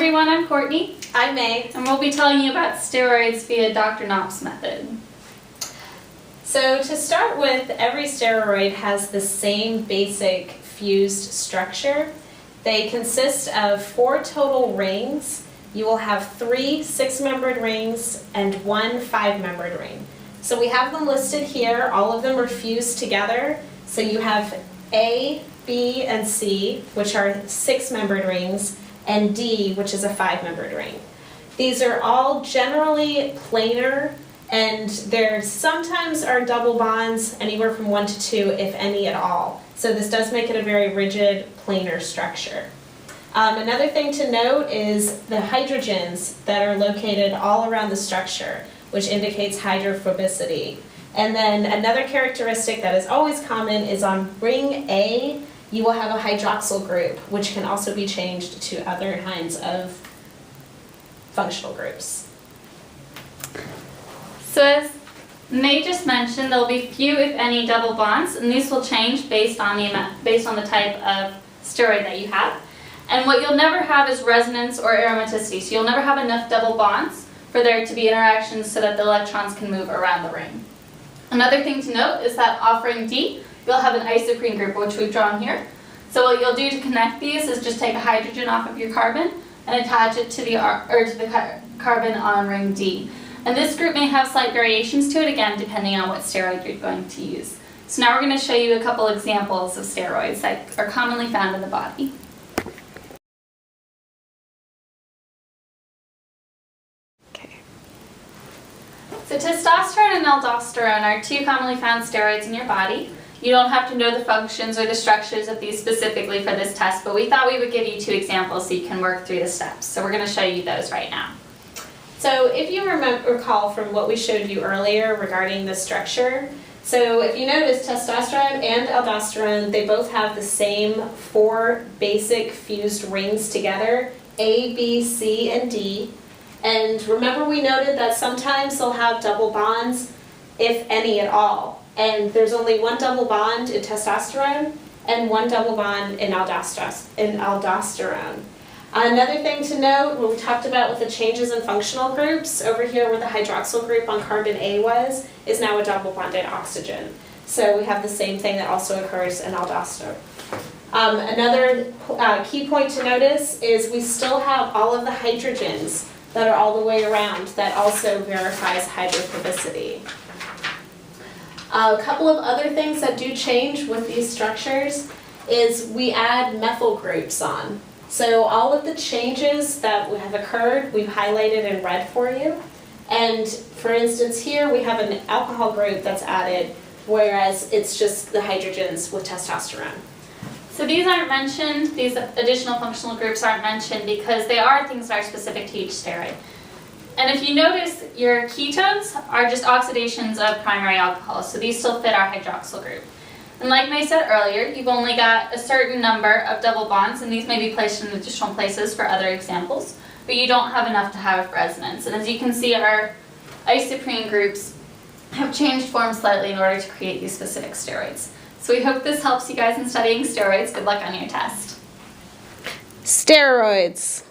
everyone, I'm Courtney. I'm May. And we'll be telling you about steroids via Dr. Knopp's method. So to start with, every steroid has the same basic fused structure. They consist of 4 total rings. You will have 3 6-membered rings and 1 5-membered ring. So we have them listed here. All of them are fused together. So you have A, B, and C, which are 6-membered rings, and D, which is a 5-membered ring. These are all generally planar, and there sometimes are double bonds, anywhere from 1 to 2, if any at all. So this does make it a very rigid, planar structure. Another thing to note is the hydrogens that are located all around the structure, which indicates hydrophobicity. And then another characteristic that is always common is on ring A, you will have a hydroxyl group, which can also be changed to other kinds of functional groups. So as May just mentioned, there will be few, if any, double bonds, and these will change based on the type of steroid that you have. And what you'll never have is resonance or aromaticity, so you'll never have enough double bonds for there to be interactions so that the electrons can move around the ring. Another thing to note is that off ring D, you'll have an isoprene group, which we've drawn here. So what you'll do to connect these is just take a hydrogen off of your carbon and attach it to the carbon on ring D. And this group may have slight variations to it, again, depending on what steroid you're going to use. So now we're going to show you a couple examples of steroids that are commonly found in the body. So testosterone and aldosterone are 2 commonly found steroids in your body. You don't have to know the functions or the structures of these specifically for this test, but we thought we would give you 2 examples so you can work through the steps. So we're going to show you those right now. So if you recall from what we showed you earlier regarding the structure, so if you notice testosterone and aldosterone, they both have the same 4 basic fused rings together, A, B, C, and D. And remember we noted that sometimes they'll have double bonds, if any at all. And there's only 1 double bond in testosterone and 1 double bond in aldosterone. Another thing to note, what we talked about with the changes in functional groups, over here where the hydroxyl group on carbon A was, is now a double bonded oxygen. So we have the same thing that also occurs in aldosterone. Another key point to notice is we still have all of the hydrogens that are all the way around. That also verifies hydrophobicity. A couple of other things that do change with these structures is we add methyl groups on. So all of the changes that have occurred, we've highlighted in red for you. And for instance here, we have an alcohol group that's added, whereas it's just the hydrogens with testosterone. So these aren't mentioned, these additional functional groups aren't mentioned because they are things that are specific to each steroid. And if you notice, your ketones are just oxidations of primary alcohol, so these still fit our hydroxyl group. And like May said earlier, you've only got a certain number of double bonds, and these may be placed in additional places for other examples, but you don't have enough to have resonance. And as you can see, our isoprene groups have changed form slightly in order to create these specific steroids. So we hope this helps you guys in studying steroids. Good luck on your test. Steroids.